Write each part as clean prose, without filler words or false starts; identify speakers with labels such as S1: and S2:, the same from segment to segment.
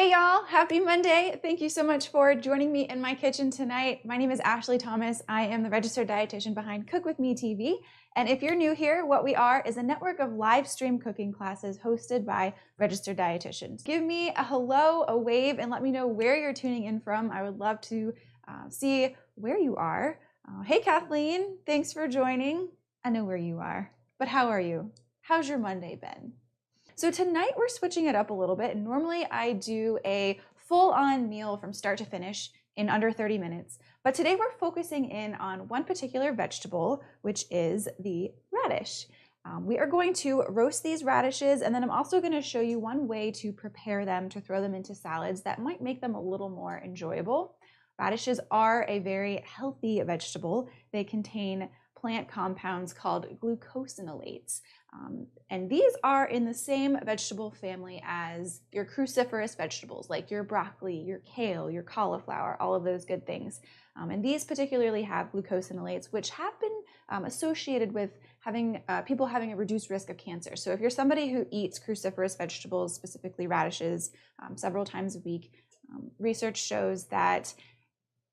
S1: Hey y'all, happy Monday. Thank you so much for joining me in my kitchen tonight. My name is Ashley Thomas. I am the registered dietitian behind Cook With Me TV. And if you're new here, what we are is a network of live stream cooking classes hosted by registered dietitians. Give me a hello, a wave, and let me know where you're tuning in from. I would love to see where you are. Hey Kathleen, thanks for joining. I know where you are, but how are you? How's your Monday been? So tonight we're switching it up a little bit. Normally I do a full-on meal from start to finish in under 30 minutes, but today we're focusing in on one particular vegetable, which is the radish. We are going to roast these radishes, and then I'm also going to show you one way to prepare them to throw them into salads that might make them a little more enjoyable. Radishes are a very healthy vegetable. They contain plant compounds called glucosinolates. And these are in the same vegetable family as your cruciferous vegetables, like your broccoli, your kale, your cauliflower, all of those good things. And these particularly have glucosinolates, which have been associated with people having a reduced risk of cancer. So if you're somebody who eats cruciferous vegetables, specifically radishes, several times a week, research shows that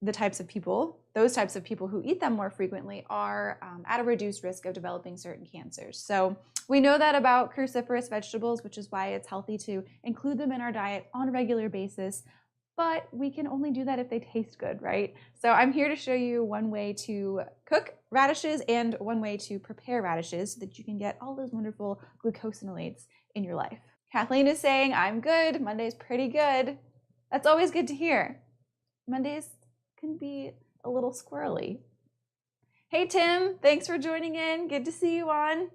S1: those types of people who eat them more frequently are at a reduced risk of developing certain cancers. So we know that about cruciferous vegetables, which is why it's healthy to include them in our diet on a regular basis, but we can only do that if they taste good, right? So I'm here to show you one way to cook radishes and one way to prepare radishes so that you can get all those wonderful glucosinolates in your life. Kathleen is saying, I'm good. Monday's pretty good. That's always good to hear. Mondays can be a little squirrely. Hey Tim, thanks for joining in. Good to see you on.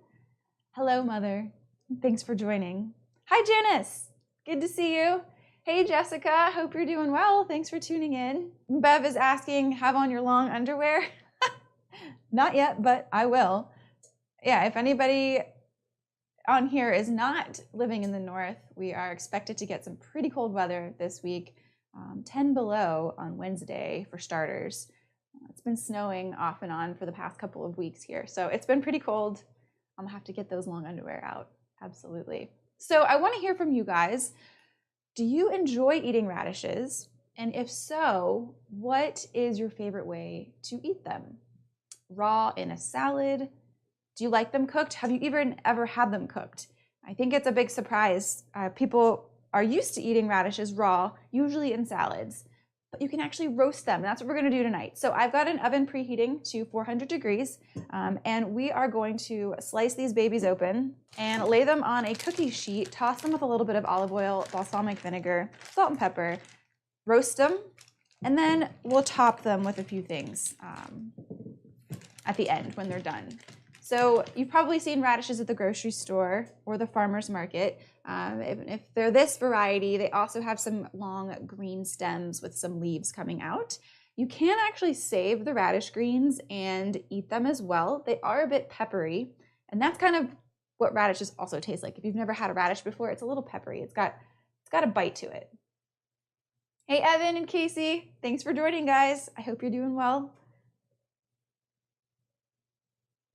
S1: Hello Mother, thanks for joining. Hi Janice, good to see you. Hey Jessica, hope you're doing well. Thanks for tuning in. Bev is asking, have on your long underwear? Not yet, but I will. Yeah, if anybody on here is not living in the north, we are expected to get some pretty cold weather this week. 10 below on Wednesday for starters. It's been snowing off and on for the past couple of weeks here, so it's been pretty cold. I'm gonna have to get those long underwear out, absolutely. So I want to hear from you guys. Do you enjoy eating radishes? And if so, what is your favorite way to eat them? Raw in a salad? Do you like them cooked? Have you even ever had them cooked? I think it's a big surprise. People are used to eating radishes raw, usually in salads, but you can actually roast them. That's what we're gonna do tonight. So I've got an oven preheating to 400 degrees, and we are going to slice these babies open and lay them on a cookie sheet, toss them with a little bit of olive oil, balsamic vinegar, salt and pepper, roast them, and then we'll top them with a few things at the end when they're done. So you've probably seen radishes at the grocery store or the farmer's market. If they're this variety, they also have some long green stems with some leaves coming out. You can actually save the radish greens and eat them as well. They are a bit peppery, and that's kind of what radishes also taste like. If you've never had a radish before, it's a little peppery. It's got a bite to it. Hey Evan and Casey, thanks for joining, guys. I hope you're doing well.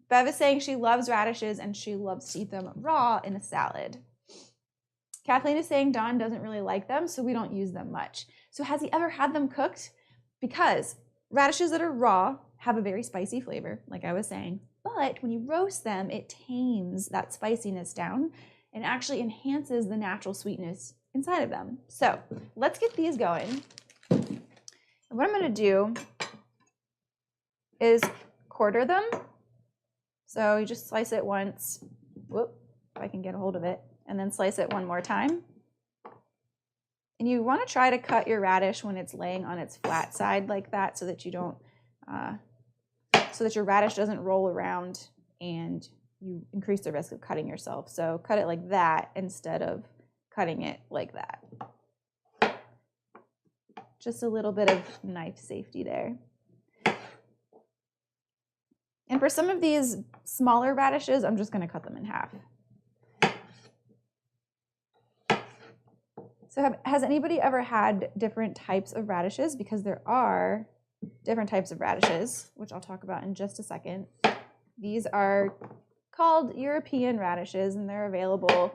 S1: Bev is saying she loves radishes and she loves to eat them raw in a salad. Kathleen is saying Don doesn't really like them, so we don't use them much. So has he ever had them cooked? Because radishes that are raw have a very spicy flavor, like I was saying, but when you roast them, it tames that spiciness down and actually enhances the natural sweetness inside of them. So let's get these going. And what I'm gonna do is quarter them. So you just slice it once, whoop, if I can get a hold of it, and then slice it one more time. And you want to try to cut your radish when it's laying on its flat side like that, so that you don't, so that your radish doesn't roll around and you increase the risk of cutting yourself. So cut it like that instead of cutting it like that. Just a little bit of knife safety there. And for some of these smaller radishes, I'm just going to cut them in half. So has anybody ever had different types of radishes? Because there are different types of radishes, which I'll talk about in just a second. These are called European radishes, and they're available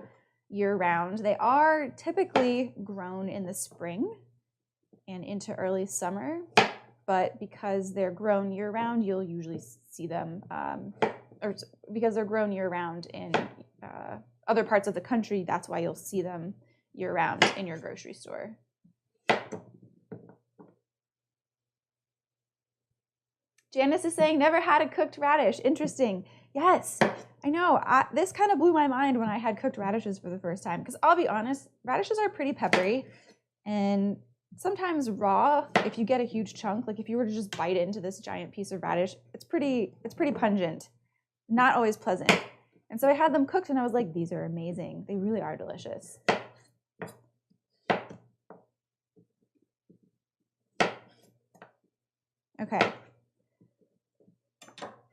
S1: year-round. They are typically grown in the spring and into early summer, but because they're grown year-round, you'll usually see them, or because they're grown year-round in other parts of the country, that's why you'll see them year-round in your grocery store. Janice is saying, never had a cooked radish. Interesting. Yes, I know. This kind of blew my mind when I had cooked radishes for the first time, because I'll be honest, radishes are pretty peppery, and sometimes raw, if you get a huge chunk, like if you were to just bite into this giant piece of radish, it's pretty pungent, not always pleasant. And so I had them cooked and I was like, these are amazing. They really are delicious. Okay.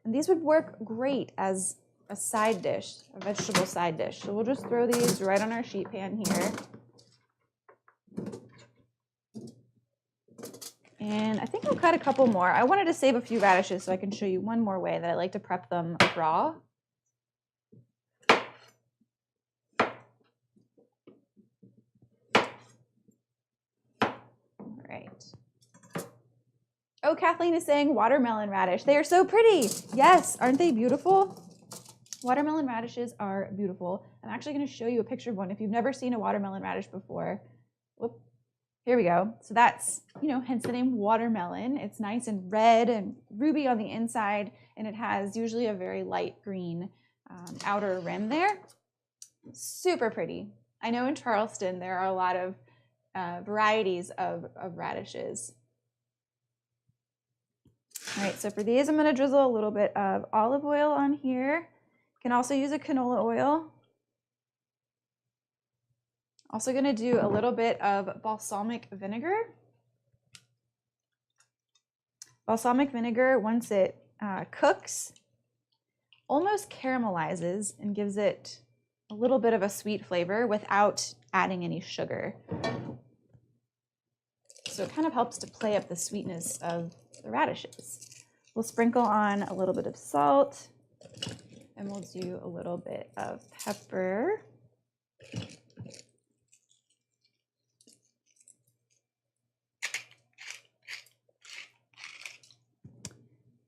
S1: And these would work great as a side dish, a vegetable side dish. So we'll just throw these right on our sheet pan here. And I think I'll cut a couple more. I wanted to save a few radishes so I can show you one more way that I like to prep them raw. All right. Oh, Kathleen is saying watermelon radish. They are so pretty. Yes, aren't they beautiful? Watermelon radishes are beautiful. I'm actually going to show you a picture of one if you've never seen a watermelon radish before. Whoop. Here we go. So that's, hence the name watermelon. It's nice and red and ruby on the inside, and it has usually a very light green outer rim there. Super pretty. I know in Charleston there are a lot of varieties of radishes. All right, so for these, I'm going to drizzle a little bit of olive oil on here. You can also use a canola oil. Also going to do a little bit of balsamic vinegar. Balsamic vinegar, once it cooks, almost caramelizes and gives it a little bit of a sweet flavor without adding any sugar. So it kind of helps to play up the sweetness of the radishes. We'll sprinkle on a little bit of salt, and we'll do a little bit of pepper.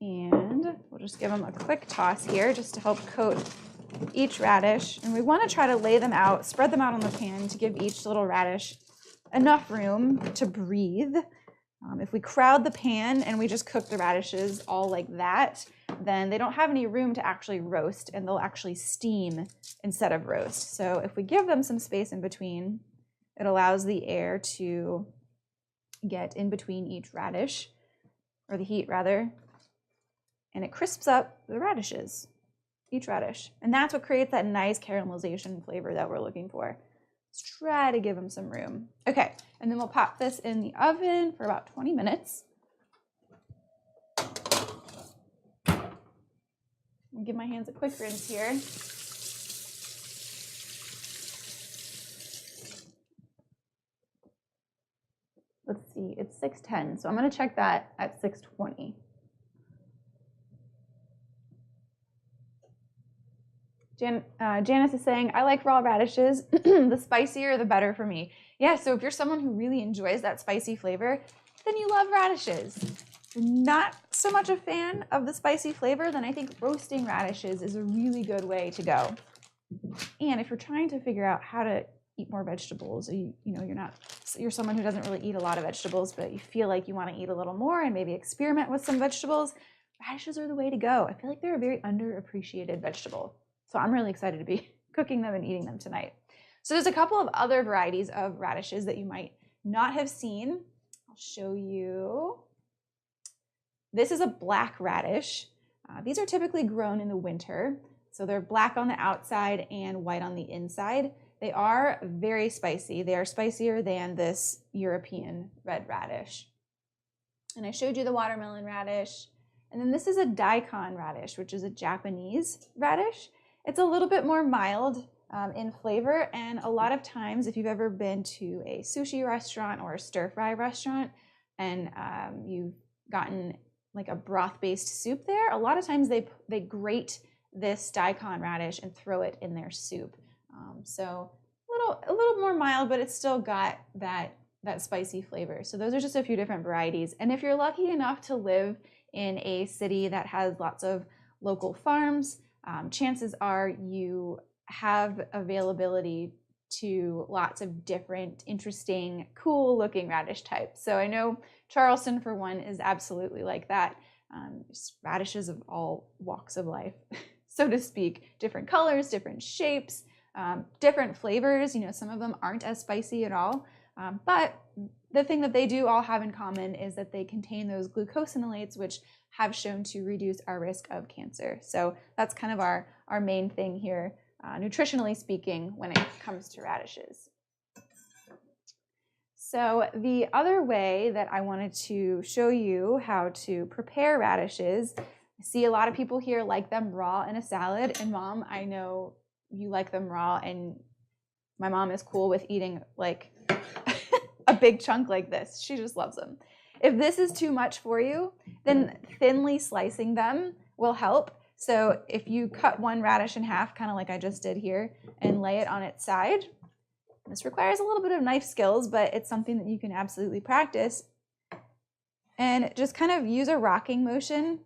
S1: And we'll just give them a quick toss here just to help coat each radish. And we want to try to lay them out, spread them out on the pan to give each little radish enough room to breathe. If we crowd the pan and we just cook the radishes all like that, then they don't have any room to actually roast, and they'll actually steam instead of roast. So if we give them some space in between, it allows the air to get in between each radish, or the heat rather, and it crisps up the radishes, each radish. And that's what creates that nice caramelization flavor that we're looking for. Let's try to give them some room. Okay, and then we'll pop this in the oven for about 20 minutes. I'll give my hands a quick rinse here. Let's see, it's 6:10, so I'm going to check that at 6:20. Janice is saying, I like raw radishes. The spicier, the better for me. Yeah, so if you're someone who really enjoys that spicy flavor, then you love radishes. If you're not so much a fan of the spicy flavor, then I think roasting radishes is a really good way to go. And if you're trying to figure out how to eat more vegetables, you're someone who doesn't really eat a lot of vegetables, but you feel like you want to eat a little more and maybe experiment with some vegetables, radishes are the way to go. I feel like they're a very underappreciated vegetable. So I'm really excited to be cooking them and eating them tonight. So there's a couple of other varieties of radishes that you might not have seen. I'll show you. This is a black radish. These are typically grown in the winter. So they're black on the outside and white on the inside. They are very spicy. They are spicier than this European red radish. And I showed you the watermelon radish. And then this is a daikon radish, which is a Japanese radish. It's a little bit more mild in flavor, and a lot of times if you've ever been to a sushi restaurant or a stir-fry restaurant and you've gotten like a broth-based soup there, a lot of times they grate this daikon radish and throw it in their soup. So a little more mild, but it's still got that spicy flavor. So those are just a few different varieties. And if you're lucky enough to live in a city that has lots of local farms, chances are you have availability to lots of different, interesting, cool looking radish types. So I know Charleston, for one, is absolutely like that. Radishes of all walks of life, so to speak, different colors, different shapes, different flavors. You know, some of them aren't as spicy at all. But the thing that they do all have in common is that they contain those glucosinolates, which have shown to reduce our risk of cancer. So that's kind of our main thing here, nutritionally speaking, when it comes to radishes. So the other way that I wanted to show you how to prepare radishes, I see a lot of people here like them raw in a salad. And Mom, I know you like them raw, and my mom is cool with eating like a big chunk like this. She just loves them. If this is too much for you, then thinly slicing them will help. So if you cut one radish in half, kind of like I just did here, and lay it on its side, this requires a little bit of knife skills, but it's something that you can absolutely practice. And just kind of use a rocking motion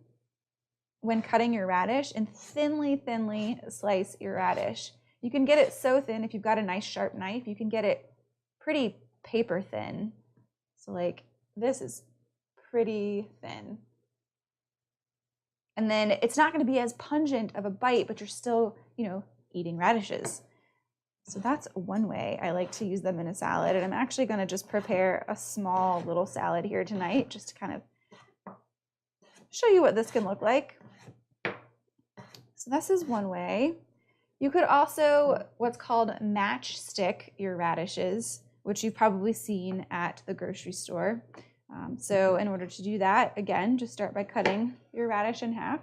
S1: when cutting your radish, and thinly slice your radish. You can get it so thin, if you've got a nice sharp knife, you can get it pretty paper thin. So like this is pretty thin. And then it's not going to be as pungent of a bite, but you're still, you know, eating radishes. So that's one way I like to use them in a salad. And I'm actually going to just prepare a small little salad here tonight, just to kind of show you what this can look like. So this is one way. You could also what's called matchstick your radishes, which you've probably seen at the grocery store. So in order to do that, again, just start by cutting your radish in half.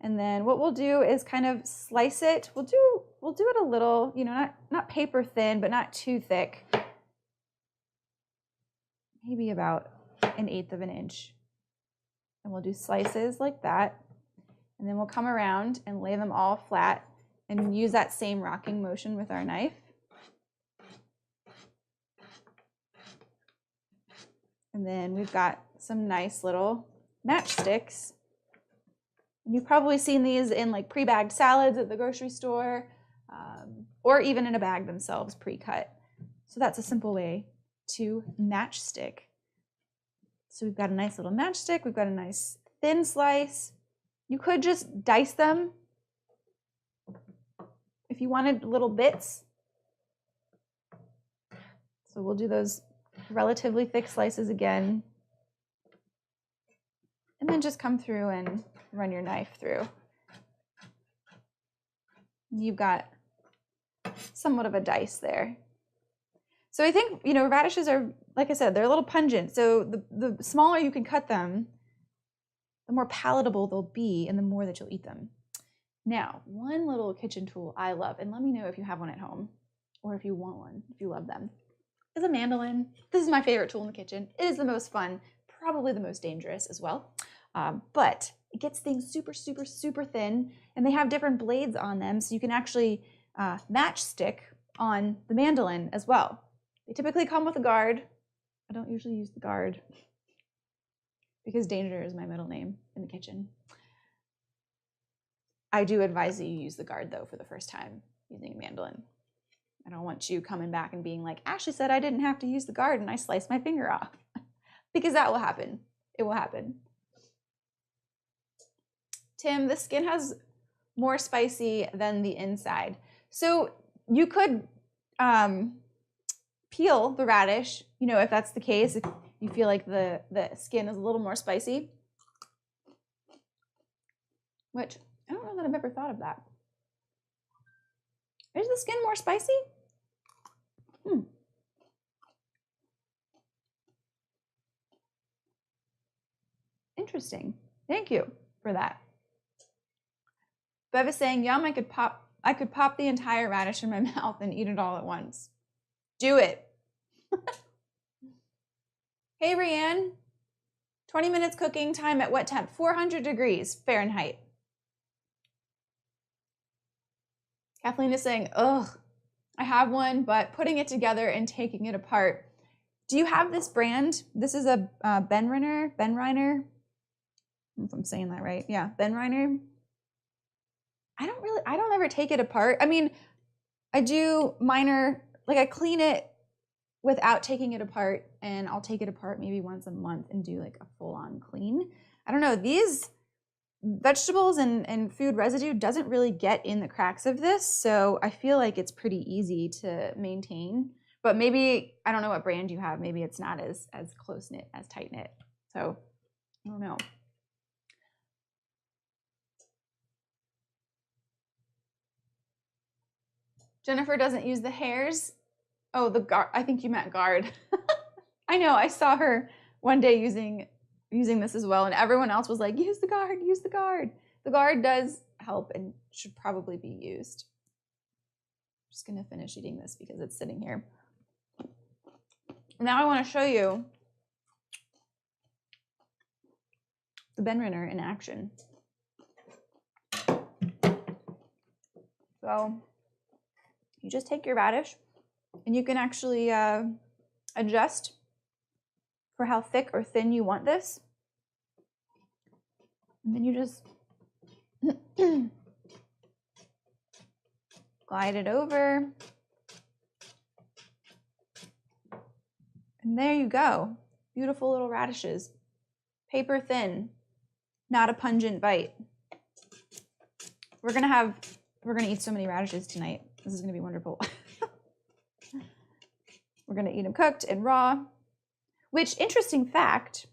S1: And then what we'll do is kind of slice it. We'll do it a little, you know, not paper thin, but not too thick. Maybe about 1/8 of an inch. And we'll do slices like that. And then we'll come around and lay them all flat and use that same rocking motion with our knife. And then we've got some nice little matchsticks. And you've probably seen these in like pre-bagged salads at the grocery store, or even in a bag themselves, pre-cut. So that's a simple way to matchstick. So we've got a nice little matchstick. We've got a nice thin slice. You could just dice them if you wanted little bits. So we'll do those relatively thick slices again. And then just come through and run your knife through. You've got somewhat of a dice there. So I think, you know, radishes are, like I said, they're a little pungent. So the smaller you can cut them, the more palatable they'll be and the more that you'll eat them. Now, one little kitchen tool I love, and let me know if you have one at home or if you want one, if you love them, is a mandolin. This is my favorite tool in the kitchen. It is the most fun, probably the most dangerous as well. But it gets things super thin, and they have different blades on them, so you can actually matchstick on the mandolin as well. They typically come with a guard. I don't usually use the guard because danger is my middle name in the kitchen. I do advise that you use the guard, though, for the first time using a mandolin. I don't want you coming back and being like, Ashley said I didn't have to use the guard and I sliced my finger off. Because that will happen. It will happen. Tim, the skin has more spicy than the inside. So you could peel the radish, you know, if that's the case, if you feel like the skin is a little more spicy. Which, I don't know that I've ever thought of that. Is the skin more spicy? Interesting. Thank you for that. Bev is saying, yum, I could pop the entire radish in my mouth and eat it all at once. Do it. Hey, Rianne. 20 minutes cooking time at what temp? 400 degrees Fahrenheit. Kathleen is saying, ugh, I have one, but putting it together and taking it apart. Do you have this brand? This is a Benreiner. I don't know if I'm saying that right. Yeah, Benreiner. I don't ever take it apart. I mean, I do minor, like I clean it without taking it apart, and I'll take it apart maybe once a month and do like a full-on clean. I don't know, these vegetables and food residue doesn't really get in the cracks of this, so I feel like it's pretty easy to maintain. But maybe, I don't know what brand you have, maybe it's not as close-knit, as tight-knit. So, I don't know. Jennifer doesn't use the hairs. Oh, the guard. I think you meant guard. I know, I saw her one day using this as well, and everyone else was like, use the guard, use the guard. The guard does help and should probably be used. I'm just gonna finish eating this because it's sitting here. Now I wanna show you the Benreiner in action. So you just take your radish, and you can actually adjust for how thick or thin you want this. And then you just glide it over. And there you go. Beautiful little radishes. Paper thin, not a pungent bite. We're gonna eat so many radishes tonight. This is gonna be wonderful. We're gonna eat them cooked and raw, which, interesting fact,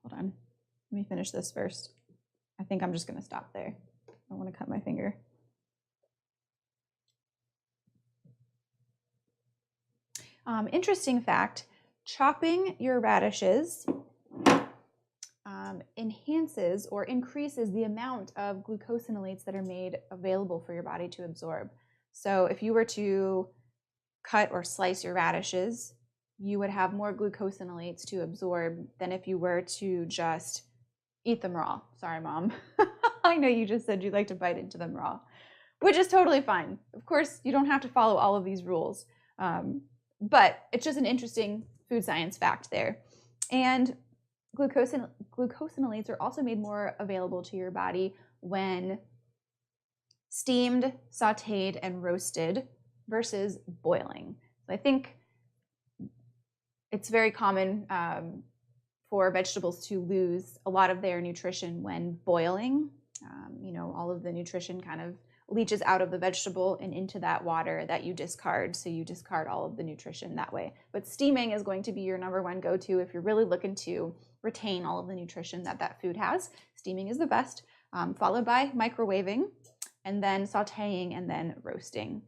S1: hold on, let me finish this first. I think I'm just gonna stop there. I don't wanna cut my finger. Interesting fact, chopping your radishes enhances or increases the amount of glucosinolates that are made available for your body to absorb. So if you were to cut or slice your radishes, you would have more glucosinolates to absorb than if you were to just eat them raw. Sorry, Mom. I know you just said you'd like to bite into them raw, which is totally fine. Of course, you don't have to follow all of these rules, but it's just an interesting food science fact there. And glucosinolates are also made more available to your body when steamed, sautéed, and roasted versus boiling. So I think it's very common for vegetables to lose a lot of their nutrition when boiling. You know, all of the nutrition kind of leaches out of the vegetable and into that water that you discard. So you discard all of the nutrition that way. But steaming is going to be your number one go-to if you're really looking to retain all of the nutrition that food has. Steaming is the best, followed by microwaving, and then sautéing, and then roasting.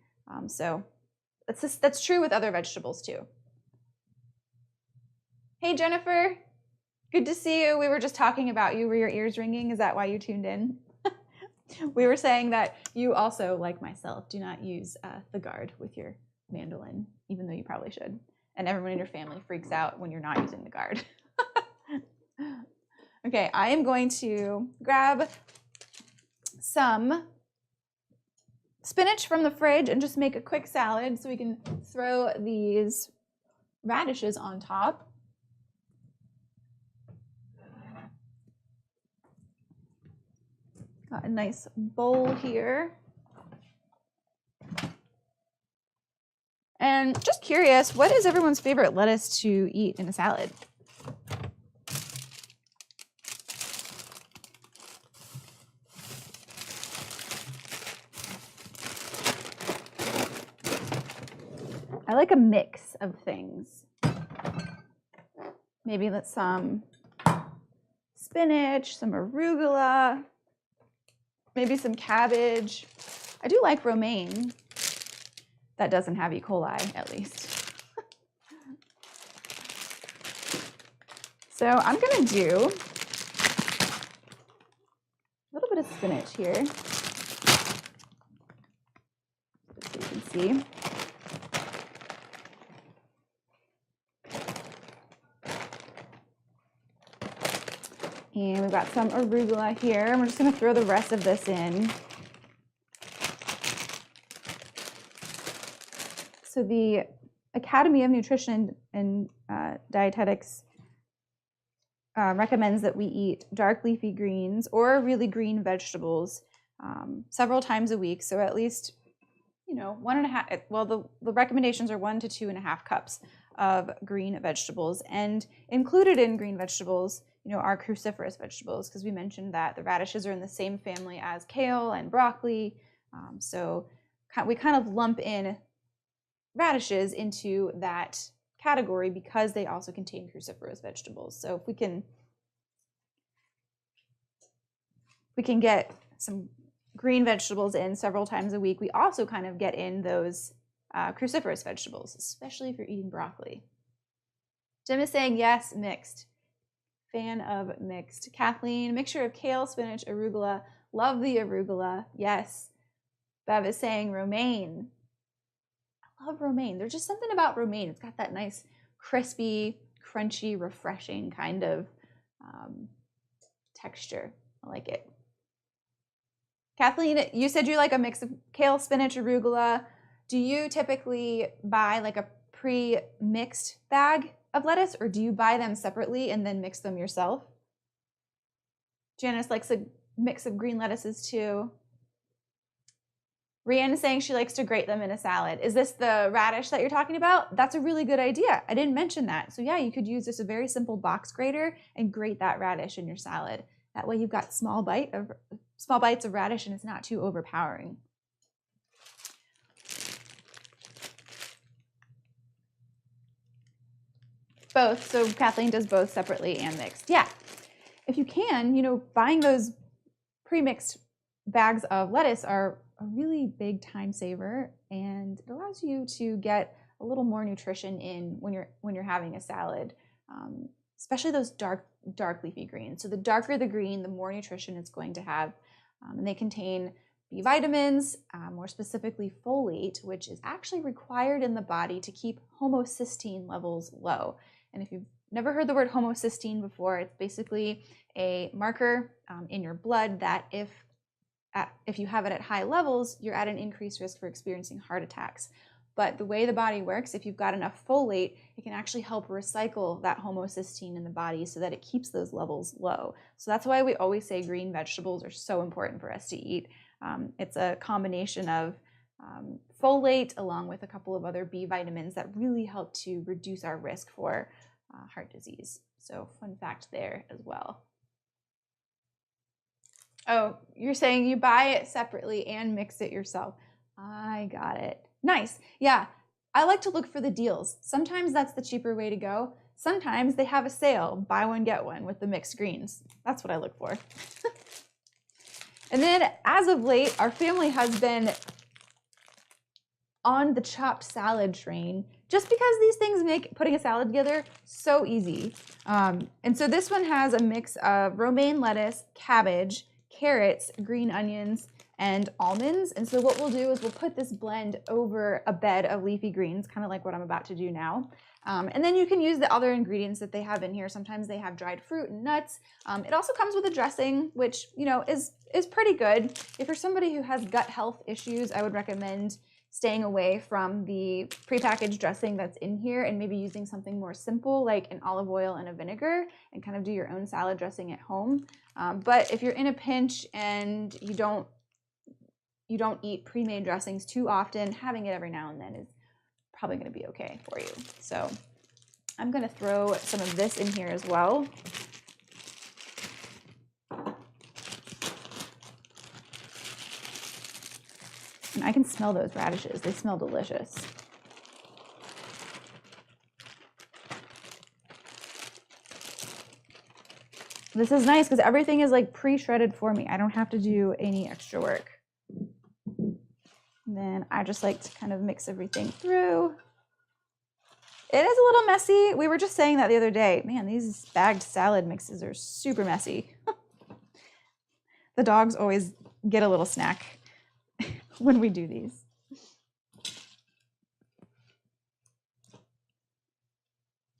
S1: So that's true with other vegetables too. Hey, Jennifer, good to see you. We were just talking about you. Were your ears ringing? Is that why you tuned in? We were saying that you also, like myself, do not use the guard with your mandolin, even though you probably should. And everyone in your family freaks out when you're not using the guard. Okay, I am going to grab some spinach from the fridge and just make a quick salad so we can throw these radishes on top. Got a nice bowl here. And just curious, what is everyone's favorite lettuce to eat in a salad? I like a mix of things. Maybe some spinach, some arugula, maybe some cabbage. I do like romaine. That doesn't have E. coli, at least. So I'm gonna do a little bit of spinach here, so you can see. And we've got some arugula here. We're just gonna throw the rest of this in. So the Academy of Nutrition and Dietetics recommends that we eat dark leafy greens or really green vegetables several times a week. So at least, 1.5, well, the recommendations are 1 to 2.5 cups of green vegetables. And included in green vegetables, are cruciferous vegetables, because we mentioned that the radishes are in the same family as kale and broccoli. So we kind of lump in radishes into that category because they also contain cruciferous vegetables. So if we can get some green vegetables in several times a week, we also kind of get in those cruciferous vegetables, especially if you're eating broccoli. Jim is saying yes, mixed. Fan of mixed. Kathleen, mixture of kale, spinach, arugula. Love the arugula. Yes. Bev is saying romaine. I love romaine. There's just something about romaine. It's got that nice, crispy, crunchy, refreshing kind of texture. I like it. Kathleen, you said you like a mix of kale, spinach, arugula. Do you typically buy like a pre-mixed bag of lettuce, or do you buy them separately and then mix them yourself? Janice likes a mix of green lettuces too. Rianne is saying she likes to grate them in a salad. Is this the radish that you're talking about? That's a really good idea. I didn't mention that. So yeah, you could use just a very simple box grater and grate that radish in your salad. That way you've got small bites of radish and it's not too overpowering. Both. So Kathleen does both separately and mixed. Yeah. If you can, buying those pre-mixed bags of lettuce are a really big time saver, and it allows you to get a little more nutrition in when you're having a salad, especially those dark leafy greens. So the darker the green, the more nutrition it's going to have, and they contain B vitamins, more specifically folate, which is actually required in the body to keep homocysteine levels low. And if you've never heard the word homocysteine before, it's basically a marker in your blood that if you have it at high levels, you're at an increased risk for experiencing heart attacks. But the way the body works, if you've got enough folate, it can actually help recycle that homocysteine in the body so that it keeps those levels low. So that's why we always say green vegetables are so important for us to eat. It's a combination of folate along with a couple of other B vitamins that really help to reduce our risk for heart disease. So fun fact there as well. Oh, you're saying you buy it separately and mix it yourself. I got it. Nice. Yeah, I like to look for the deals. Sometimes that's the cheaper way to go. Sometimes they have a sale, buy one, get one with the mixed greens. That's what I look for. And then as of late, our family has been on the chopped salad train just because these things make putting a salad together so easy. And so this one has a mix of romaine lettuce, cabbage, carrots, green onions, and almonds. And so what we'll do is we'll put this blend over a bed of leafy greens, kind of like what I'm about to do now. And then you can use the other ingredients that they have in here. Sometimes they have dried fruit and nuts. It also comes with a dressing, which is pretty good. If you're somebody who has gut health issues, I would recommend staying away from the prepackaged dressing that's in here and maybe using something more simple like an olive oil and a vinegar and kind of do your own salad dressing at home. But if you're in a pinch and you don't eat pre-made dressings too often, having it every now and then is probably going to be okay for you. So I'm going to throw some of this in here as well. And I can smell those radishes. They smell delicious. This is nice because everything is like pre-shredded for me. I don't have to do any extra work. And then I just like to kind of mix everything through. It is a little messy. We were just saying that the other day. Man, these bagged salad mixes are super messy. The dogs always get a little snack when we do these.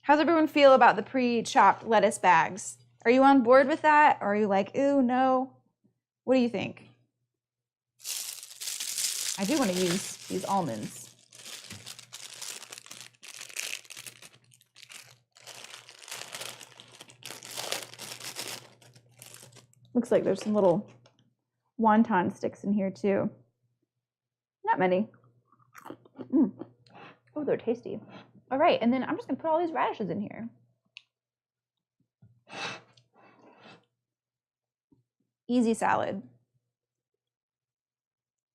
S1: How's everyone feel about the pre-chopped lettuce bags? Are you on board with that? Or are you like, ooh, no? What do you think? I do want to use these almonds. Looks like there's some little wonton sticks in here too. Not many. Oh, they're tasty. All right, and then I'm just gonna put all these radishes in here. Easy salad.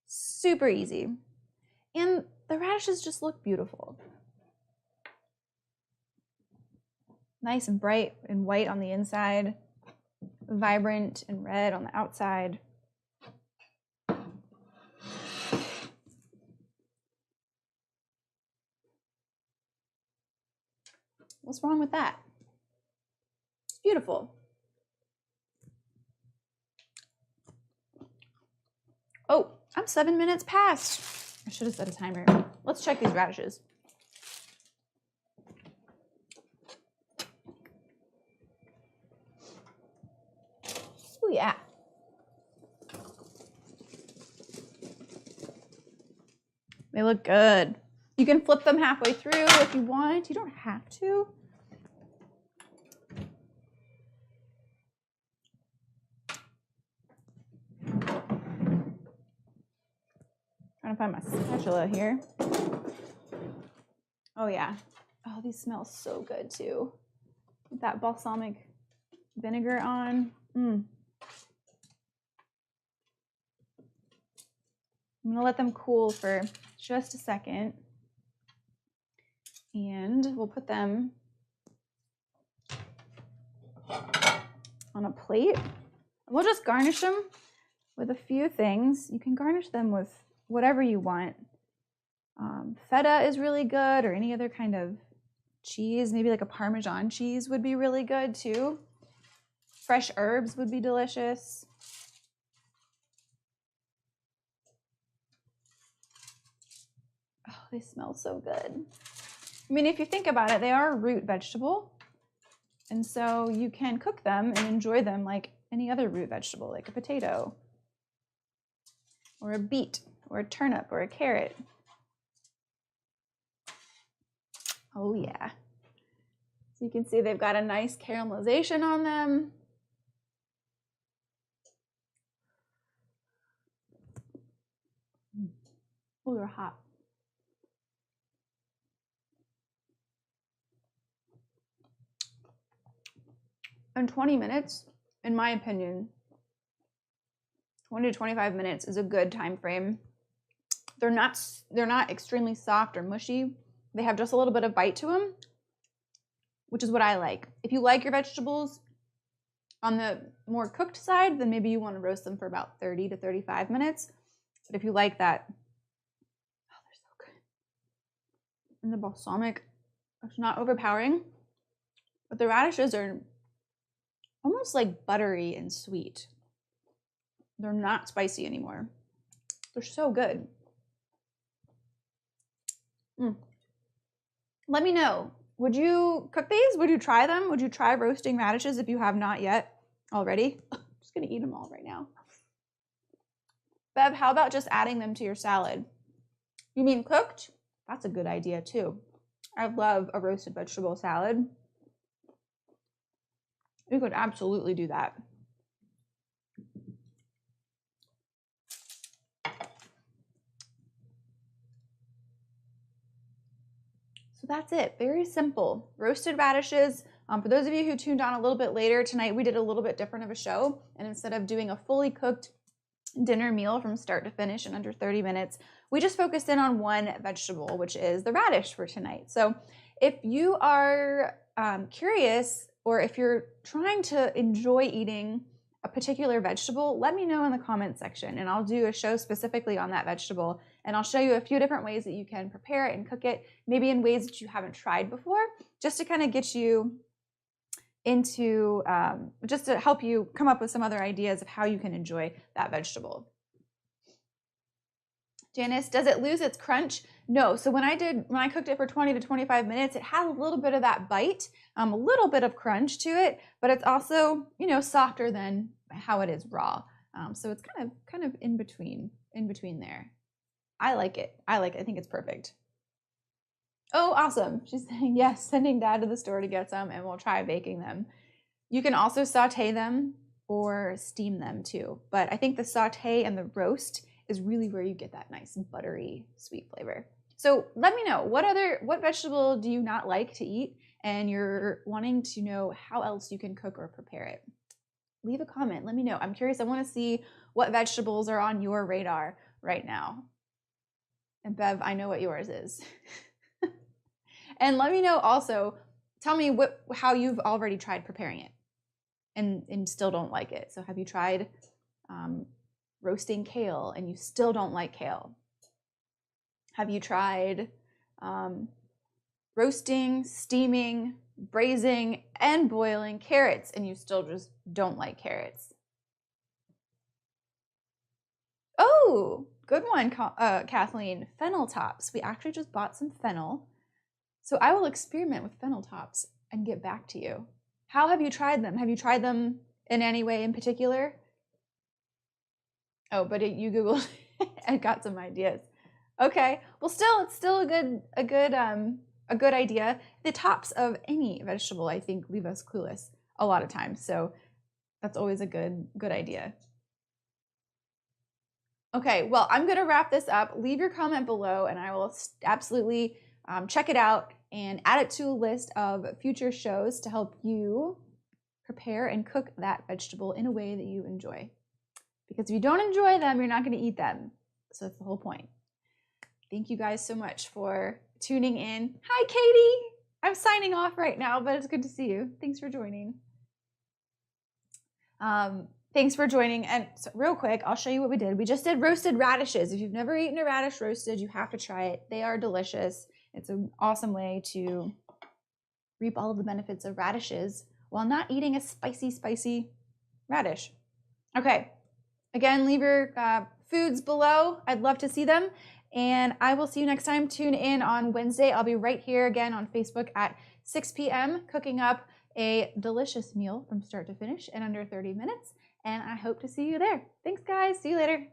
S1: Super easy. And the radishes just look beautiful. Nice and bright and white on the inside, vibrant and red on the outside. What's wrong with that? It's beautiful. Oh, I'm 7 minutes past. I should have set a timer. Let's check these radishes. Oh yeah. They look good. You can flip them halfway through if you want. You don't have to. Trying to find my spatula here. Oh yeah. Oh, these smell so good too. With that balsamic vinegar on. I'm gonna let them cool for just a second. And we'll put them on a plate. We'll just garnish them with a few things. You can garnish them with whatever you want. Feta is really good, or any other kind of cheese. Maybe like a Parmesan cheese would be really good too. Fresh herbs would be delicious. Oh, they smell so good. I mean, if you think about it, they are a root vegetable. And so you can cook them and enjoy them like any other root vegetable, like a potato, or a beet, or a turnip, or a carrot. Oh yeah. So you can see they've got a nice caramelization on them. Oh, they're hot. And 20 minutes, in my opinion, 20 to 25 minutes is a good time frame. They're not extremely soft or mushy. They have just a little bit of bite to them, which is what I like. If you like your vegetables on the more cooked side, then maybe you want to roast them for about 30 to 35 minutes. But if you like that, oh, they're so good. And the balsamic, it's not overpowering, but the radishes are almost like buttery and sweet. They're not spicy anymore. They're so good. Let me know. Would you cook these? Would you try them? Would you try roasting radishes if you have not yet already? I'm just gonna eat them all right now. Bev, how about just adding them to your salad? You mean cooked? That's a good idea too. I love a roasted vegetable salad. You could absolutely do that. So that's it, very simple. Roasted radishes. For those of you who tuned on a little bit later, tonight we did a little bit different of a show. And instead of doing a fully cooked dinner meal from start to finish in under 30 minutes, we just focused in on one vegetable, which is the radish for tonight. So if you are curious, or if you're trying to enjoy eating a particular vegetable, let me know in the comment section and I'll do a show specifically on that vegetable. And I'll show you a few different ways that you can prepare it and cook it, maybe in ways that you haven't tried before, just to kind of get you into, just to help you come up with some other ideas of how you can enjoy that vegetable. Janice, does it lose its crunch? No. So when I cooked it for 20 to 25 minutes, it had a little bit of that bite, a little bit of crunch to it, but it's also, softer than how it is raw. So it's kind of in between there. I like it. I think it's perfect. Oh, awesome. She's saying, yes, sending Dad to the store to get some and we'll try baking them. You can also saute them or steam them too. But I think the saute and the roast is really where you get that nice buttery sweet flavor. So let me know, what vegetable do you not like to eat, and you're wanting to know how else you can cook or prepare it. Leave a comment, let me know. I'm curious, I want to see what vegetables are on your radar right now. And Bev, I know what yours is. And let me know also, tell me how you've already tried preparing it and still don't like it. So have you tried roasting kale and you still don't like kale? Have you tried roasting, steaming, braising, and boiling carrots and you still just don't like carrots? Oh, good one, Kathleen. Fennel tops. We actually just bought some fennel. So I will experiment with fennel tops and get back to you. How have you tried them? Have you tried them in any way in particular? Oh, but you Googled and got some ideas. Okay, well, it's still a good idea. The tops of any vegetable, I think, leave us clueless a lot of times. So that's always a good idea. Okay, well, I'm gonna wrap this up. Leave your comment below and I will absolutely check it out and add it to a list of future shows to help you prepare and cook that vegetable in a way that you enjoy. Because if you don't enjoy them, you're not gonna eat them. So that's the whole point. Thank you guys so much for tuning in. Hi, Katie. I'm signing off right now, but it's good to see you. Thanks for joining. Thanks for joining. And so real quick, I'll show you what we did. We just did roasted radishes. If you've never eaten a radish roasted, you have to try it. They are delicious. It's an awesome way to reap all of the benefits of radishes while not eating a spicy radish. Okay, again, leave your foods below. I'd love to see them. And I will see you next time. Tune in on Wednesday. I'll be right here again on Facebook at 6 p.m. cooking up a delicious meal from start to finish in under 30 minutes. And I hope to see you there. Thanks, guys. See you later.